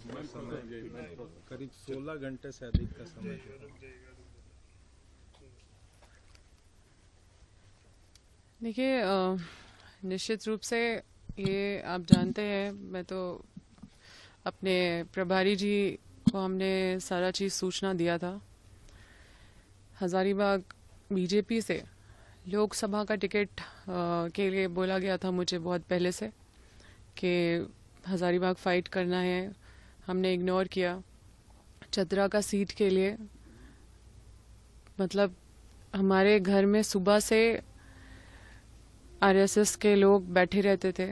लंबा समय, करीब 16 घंटे से अधिक का समय। देखिए, निश्चित रूप से ये आप जानते हैं, मैं तो अपने प्रभारी जी को हमने सारा चीज़ सूचना दिया था। हज़ारीबाग बीजेपी से लोकसभा का टिकट के लिए बोला गया था मुझे बहुत पहले से कि हज़ारीबाग फाइट करना है। हमने इग्नोर किया। चतरा का सीट के लिए मतलब हमारे घर में सुबह से आरएसएस के लोग बैठे रहते थे।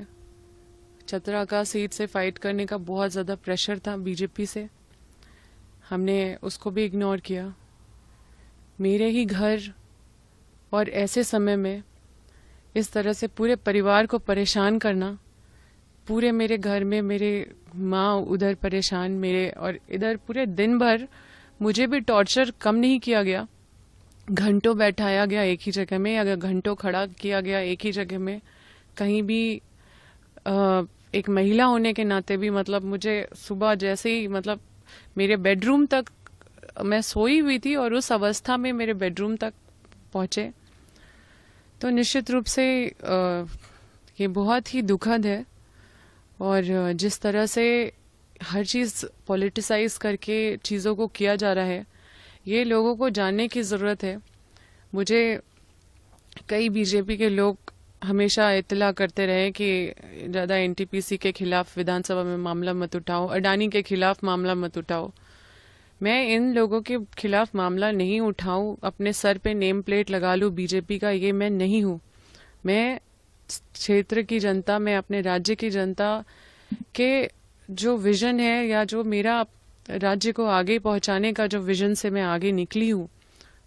चतरा का सीट से फाइट करने का बहुत ज़्यादा प्रेशर था बीजेपी से, हमने उसको भी इग्नोर किया। मेरे ही घर और ऐसे समय में इस तरह से पूरे परिवार को परेशान करना, पूरे मेरे घर में मेरे माँ उधर परेशान, मेरे और इधर पूरे दिन भर मुझे भी टॉर्चर कम नहीं किया गया। घंटों बैठाया गया एक ही जगह में, अगर घंटों खड़ा किया गया एक ही जगह में। कहीं भी एक महिला होने के नाते भी मतलब मुझे सुबह जैसे ही मतलब मेरे बेडरूम तक, मैं सोई हुई थी और उस अवस्था में मेरे बेडरूम तक पहुंचे। तो निश्चित रूप से ये बहुत ही दुखद है। और जिस तरह से हर चीज़ पॉलिटिसाइज करके चीज़ों को किया जा रहा है, ये लोगों को जानने की ज़रूरत है। मुझे कई बीजेपी के लोग हमेशा इत्तला करते रहे कि ज़्यादा एनटीपीसी के खिलाफ विधानसभा में मामला मत उठाओ, अडानी के खिलाफ मामला मत उठाओ। मैं इन लोगों के खिलाफ मामला नहीं उठाऊं, अपने सर पे नेम प्लेट लगा लूं बीजेपी का, ये मैं नहीं हूं। मैं क्षेत्र की जनता, मैं अपने राज्य की जनता के जो विजन है या जो मेरा राज्य को आगे पहुंचाने का जो विजन से मैं आगे निकली हूँ,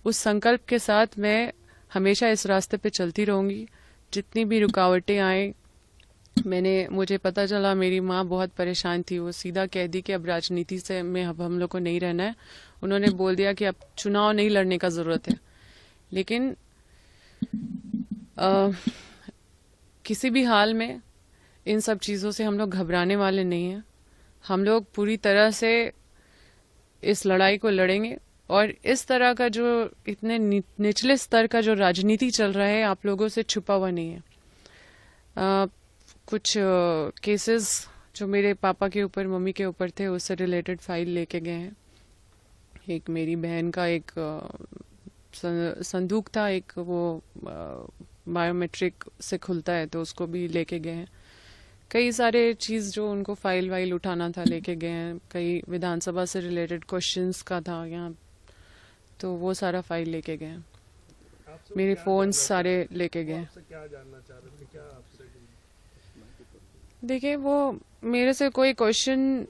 उस संकल्प के साथ मैं हमेशा इस रास्ते पे चलती रहूंगी। जितनी भी रुकावटें आए, मुझे पता चला मेरी माँ बहुत परेशान थी, वो सीधा कह दी कि अब राजनीति से में अब हम लोग को नहीं रहना है। उन्होंने बोल दिया कि अब चुनाव नहीं लड़ने का जरूरत है। लेकिन किसी भी हाल में इन सब चीज़ों से हम लोग घबराने वाले नहीं हैं। हम लोग पूरी तरह से इस लड़ाई को लड़ेंगे। और इस तरह का जो इतने निचले स्तर का जो राजनीति चल रहा है, आप लोगों से छुपा हुआ नहीं है। कुछ केसेस जो मेरे पापा के ऊपर, मम्मी के ऊपर थे, उससे रिलेटेड फाइल लेके गए हैं। एक मेरी बहन का एक संदूक था, एक वो बायोमेट्रिक से खुलता है, तो उसको भी लेके गए हैं। कई सारे चीज़ जो उनको फाइल वाइल उठाना था लेके गए हैं। कई विधानसभा से रिलेटेड क्वेश्चंस का था यहाँ, तो वो सारा फाइल लेके गए हैं। मेरे फोन सारे लेके गए। क्या जानना चाह रहे थे, क्या आपसे? देखिए, वो मेरे से कोई क्वेश्चन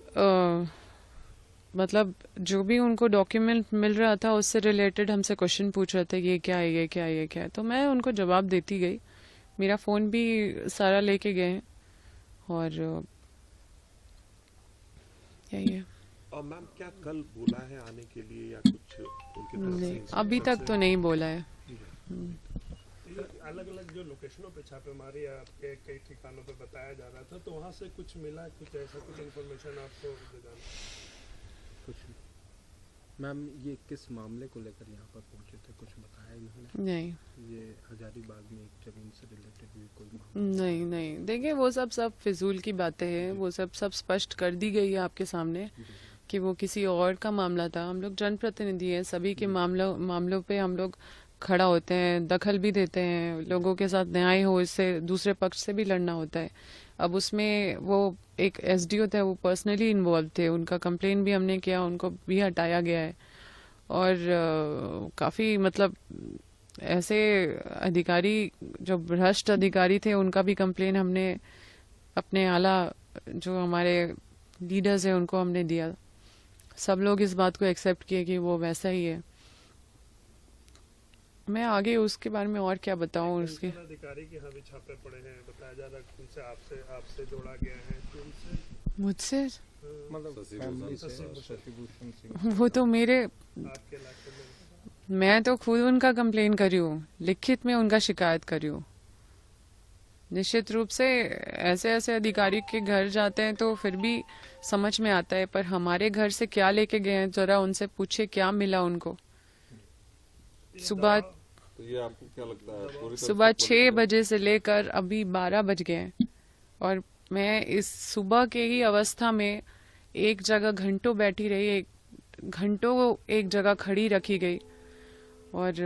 मतलब जो भी उनको डॉक्यूमेंट मिल रहा था उससे रिलेटेड हमसे क्वेश्चन पूछ रहे थे, ये क्या है, ये क्या है, ये क्या है। तो मैं उनको जवाब देती गई। मेरा फ़ोन भी सारा लेके गए हैं और यही है। और मैम, क्या कल बोला है आने के लिए या कुछ उनकी तरफ नहीं, से? अभी तक तो नहीं बोला है। अलग अलग जो लोकेशनों पे छापेमारी आपके कई ठिकानों पे बताया जा रहा था, तो वहाँ से कुछ मिला, कुछ ऐसा कुछ इन्फॉर्मेशन आपको? कुछ मैम, ये किस मामले को लेकर यहाँ पर पहुँचे थे, कुछ बताया इन्होंने? नहीं, ये हजारीबाग में एक जमीन से रिलेटेड भी कोई मामला? नहीं नहीं, देखिए वो सब फिजूल की बातें हैं। वो सब स्पष्ट कर दी गई है आपके सामने कि वो किसी और का मामला था। हम लोग जनप्रतिनिधि हैं, सभी के मामलों पे हम लोग खड़ा होते हैं, दखल भी देते हैं। लोगों के साथ न्याय हो, इससे दूसरे पक्ष से भी लड़ना होता है। अब उसमें वो एक एसडीओ थे, वो पर्सनली इन्वॉल्व थे, उनका कंप्लेन भी हमने किया, उनको भी हटाया गया है। और काफ़ी मतलब ऐसे अधिकारी जो भ्रष्ट अधिकारी थे, उनका भी कंप्लेन हमने अपने आला जो हमारे लीडर्स हैं उनको हमने दिया। सब लोग इस बात को एक्सेप्ट किए कि वो वैसा ही है। मैं आगे उसके बारे में और क्या बताऊं। उसके अधिकारी के यहाँ भी छापे पड़े हैं, बताया जा रहा है उनसे आपसे जोड़ा गया है, तो उनसे मुझसे मतलब फैमिली से शशिभूषण सिंह, वो तो मेरे, आपके इलाके में? मैं तो खुद उनका कंप्लेन करी हूँ, लिखित में उनका शिकायत करी हूँ। निश्चित रूप से ऐसे ऐसे अधिकारी के घर जाते हैं तो फिर भी समझ में आता है, पर हमारे घर से क्या लेके गए हैं जरा उनसे पूछे क्या मिला उनको। सुबह तो ये आपको क्या लगता है पूरी तरह सुबह से 6 बजे से लेकर अभी 12 बज गए हैं और मैं इस सुबह के ही अवस्था में एक जगह घंटों बैठी रही, घंटों एक जगह खड़ी रखी गई। और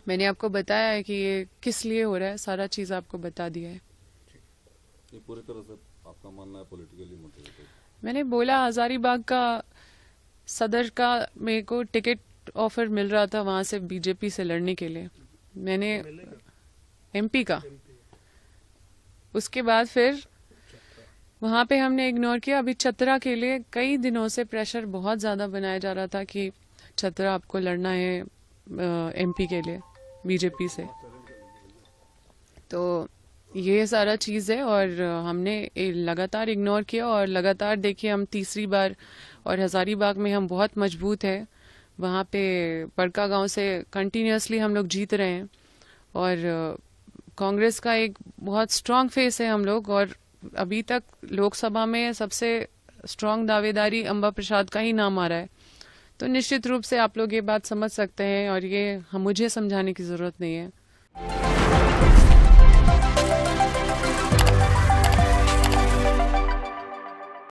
मैंने आपको बताया है कि ये किस लिए हो रहा है, सारा चीज आपको बता दिया है। ये पूरी तरह से आपका मानना है पॉलिटिकली मोटिवेटेड? मैंने बोला हजारीबाग का सदर का मेरे को टिकट ऑफर मिल रहा था वहां से बीजेपी से लड़ने के लिए, मैंने एमपी का। उसके बाद फिर वहां पे हमने इग्नोर किया। अभी चतरा के लिए कई दिनों से प्रेशर बहुत ज्यादा बनाया जा रहा था कि चतरा आपको लड़ना है एमपी के लिए बीजेपी से। तो ये सारा चीज है और हमने लगातार इग्नोर किया और लगातार देखिए हम तीसरी बार, और हजारीबाग में हम बहुत मजबूत है, वहाँ पे पड़का गांव से कंटिन्यूसली हम लोग जीत रहे हैं और कांग्रेस का एक बहुत स्ट्रांग फेस है हम लोग। और अभी तक लोकसभा में सबसे स्ट्रांग दावेदारी अंबा प्रसाद का ही नाम आ रहा है। तो निश्चित रूप से आप लोग ये बात समझ सकते हैं और ये मुझे समझाने की जरूरत नहीं है।